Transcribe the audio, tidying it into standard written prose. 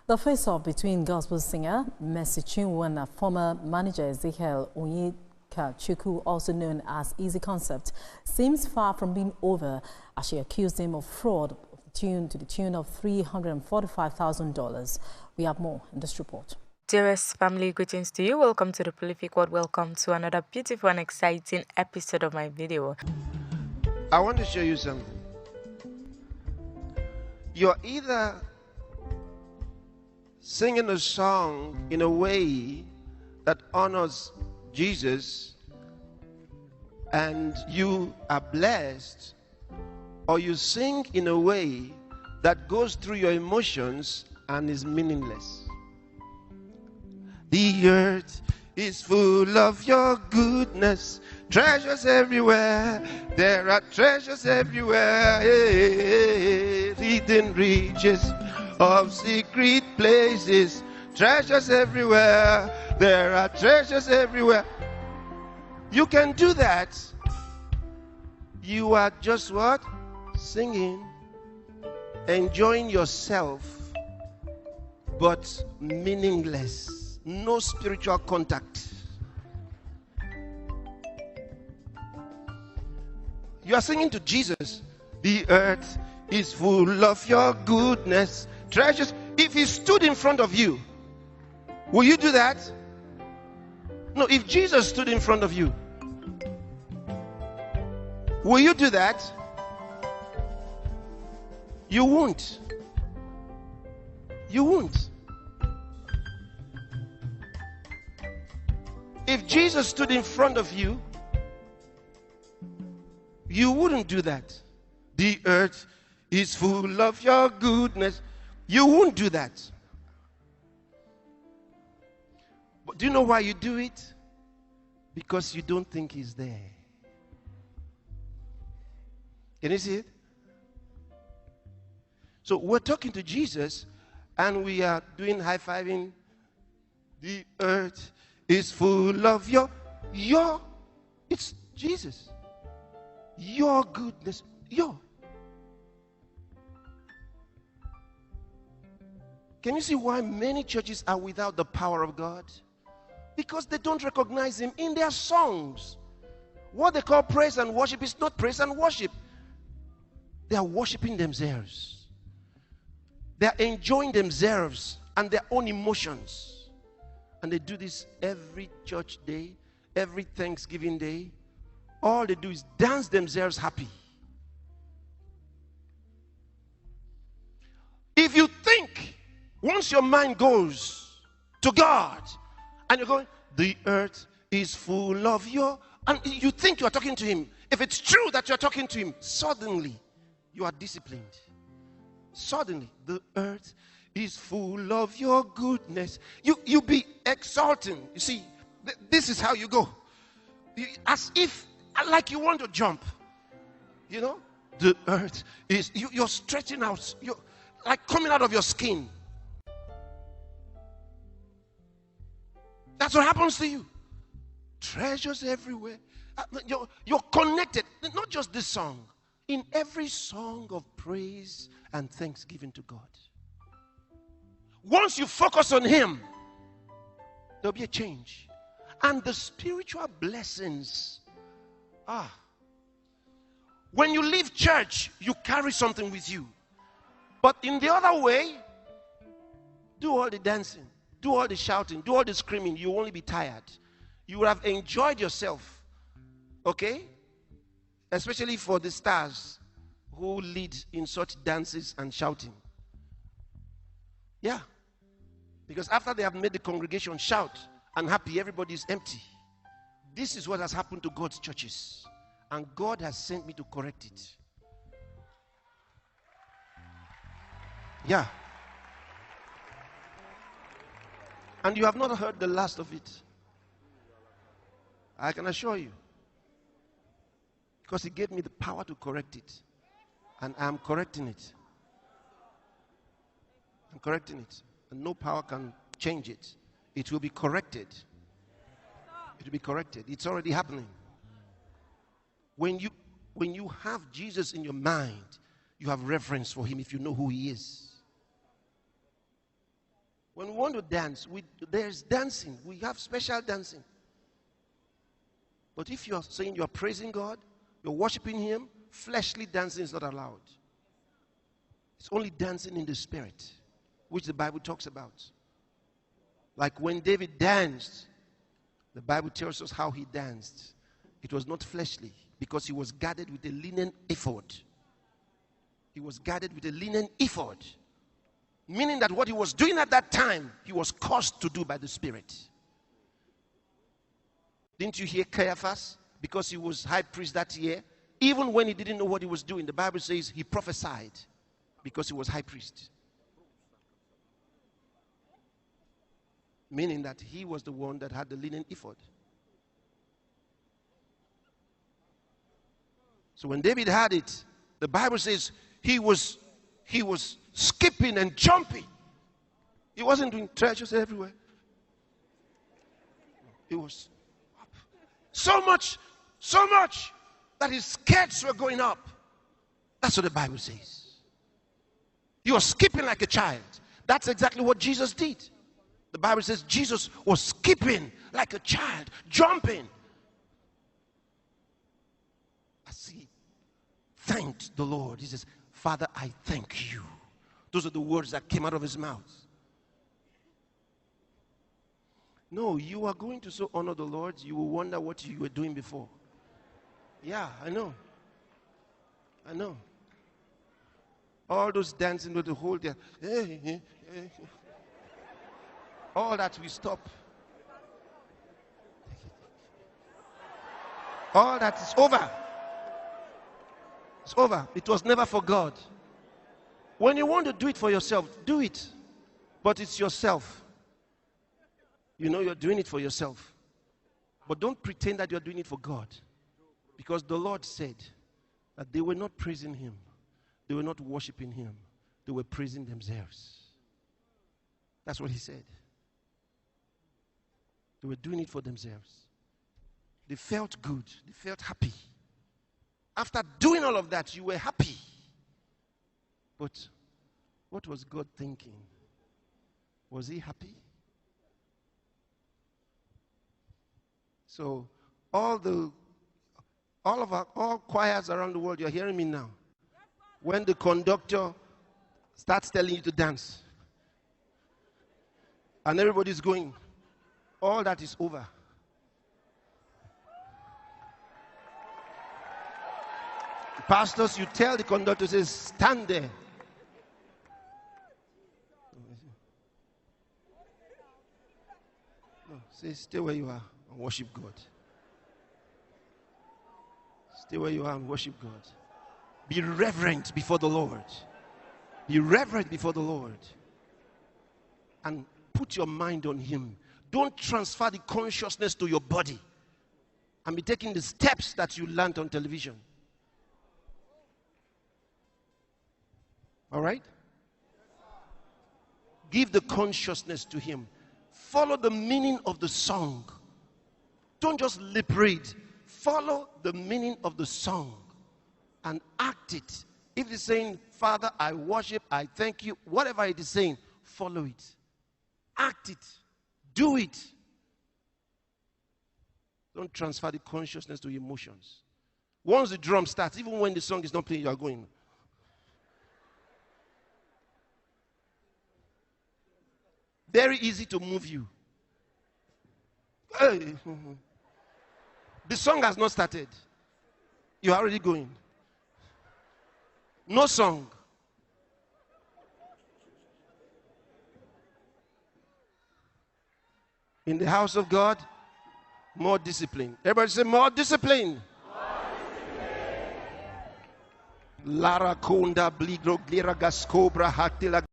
The face-off between gospel singer Mercy Chinwo and former manager Ezekiel Oyakhylome, also known as Easy Concept, seems far from being over as she accused him of fraud to the tune of $345,000. We have more in this report. Dearest family, greetings to you. Welcome to the Prolific World. Welcome to another beautiful and exciting episode of my video. I want to show you something. You're either singing a song in a way that honors Jesus and you are blessed, or you sing in a way that goes through your emotions and is meaningless. The earth is full of your goodness, treasures everywhere. There are treasures everywhere, hidden riches of secret places, treasures everywhere. There are treasures everywhere. You can do that. You are just what? Singing, enjoying yourself, but meaningless. No spiritual contact. You are singing to Jesus. The earth is full of your goodness, treasures. If he stood in front of you, will you do that? No, if Jesus stood in front of you, will you do that? You won't. You won't. If Jesus stood in front of you, you wouldn't do that. The earth is full of your goodness. You won't do that. But do you know why you do it? Because you don't think he's there. Can you see it? So we're talking to Jesus and we are doing high-fiving. The earth is full of it's Jesus. Your goodness, Can you see why many churches are without the power of God? Because they don't recognize him in their songs. What they call praise and worship is not praise and worship. They are worshiping themselves. They are enjoying themselves and their own emotions. And they do this every church day, every Thanksgiving day. All they do is dance themselves happy. If you think, once your mind goes to God, and you're going, the earth is full of and you think you're talking to him. If it's true that you're talking to him, suddenly you are disciplined. Suddenly, the earth is full of your goodness. You be exulting. You see, this is how you go. As if, like you want to jump. You know, the earth is, you're stretching out. You're like coming out of your skin. That's what happens to you. Treasures everywhere. You're connected. Not just this song. In every song of praise and thanksgiving to God. Once you focus on him, there'll be a change. And the spiritual blessings. When you leave church, you carry something with you. But in the other way, do all the dancing, do all the shouting, do all the screaming. You will only be tired. You will have enjoyed yourself. Okay? Especially for the stars who lead in such dances and shouting. Yeah. Because after they have made the congregation shout and happy, everybody is empty. This is what has happened to God's churches. And God has sent me to correct it. Yeah. And you have not heard the last of it. I can assure you. Because he gave me the power to correct it. And I'm correcting it. I'm correcting it. And no power can change it. It will be corrected. It will be corrected. It's already happening. When you have Jesus in your mind, you have reverence for him if you know who he is. When we want to dance, there's dancing. We have special dancing. But if you're saying you're praising God, you're worshiping Him, fleshly dancing is not allowed. It's only dancing in the Spirit, which the Bible talks about. Like when David danced, the Bible tells us how he danced. It was not fleshly, because he was guarded with a linen ephod. He was guarded with a linen ephod. Meaning that what he was doing at that time, he was caused to do by the Spirit. Didn't you hear Caiaphas? Because he was high priest that year, even when he didn't know what he was doing, the Bible says he prophesied because he was high priest. Meaning that he was the one that had the linen ephod. So when David had it, the Bible says he was skipping and jumping. He wasn't doing treasures everywhere. He was up. So much that his skirts were going up. That's what the Bible says. He was skipping like a child. That's exactly what Jesus did. The Bible says Jesus was skipping like a child, jumping. As he thanked the Lord, he says, Father, I thank you. Those are the words that came out of his mouth. No, you are going to so honor the Lord, you will wonder what you were doing before. Yeah, I know. I know. All those dancing with the whole day. All that we stop. All that is over. It's over. It was never for God. When you want to do it for yourself, do it. But it's yourself. You know you're doing it for yourself. But don't pretend that you're doing it for God. Because the Lord said that they were not praising Him. They were not worshiping Him. They were praising themselves. That's what He said. They were doing it for themselves. They felt good. They felt happy. After doing all of that, you were happy. But what was God thinking? Was He happy? So all choirs around the world, you're hearing me now. When the conductor starts telling you to dance, and everybody's going, all that is over. Pastors, you tell the conductor, says, stand there. No, say, stay where you are and worship God. Stay where you are and worship God. Be reverent before the Lord. Be reverent before the Lord. And put your mind on Him. Don't transfer the consciousness to your body and be taking the steps that you learned on television. All right? Give the consciousness to Him. Follow the meaning of the song. Don't just lip read. Follow the meaning of the song and act it. If it's saying, Father, I worship, I thank you, whatever it is saying, follow it. Act it. Do it. Don't transfer the consciousness to emotions. Once the drum starts, even when the song is not playing, you are going. Very easy to move you. Hey. The song has not started. You are already going. No song. In the house of God, more discipline. Everybody say more discipline. Lara Konda Bligro Glira Gascobra Haktila.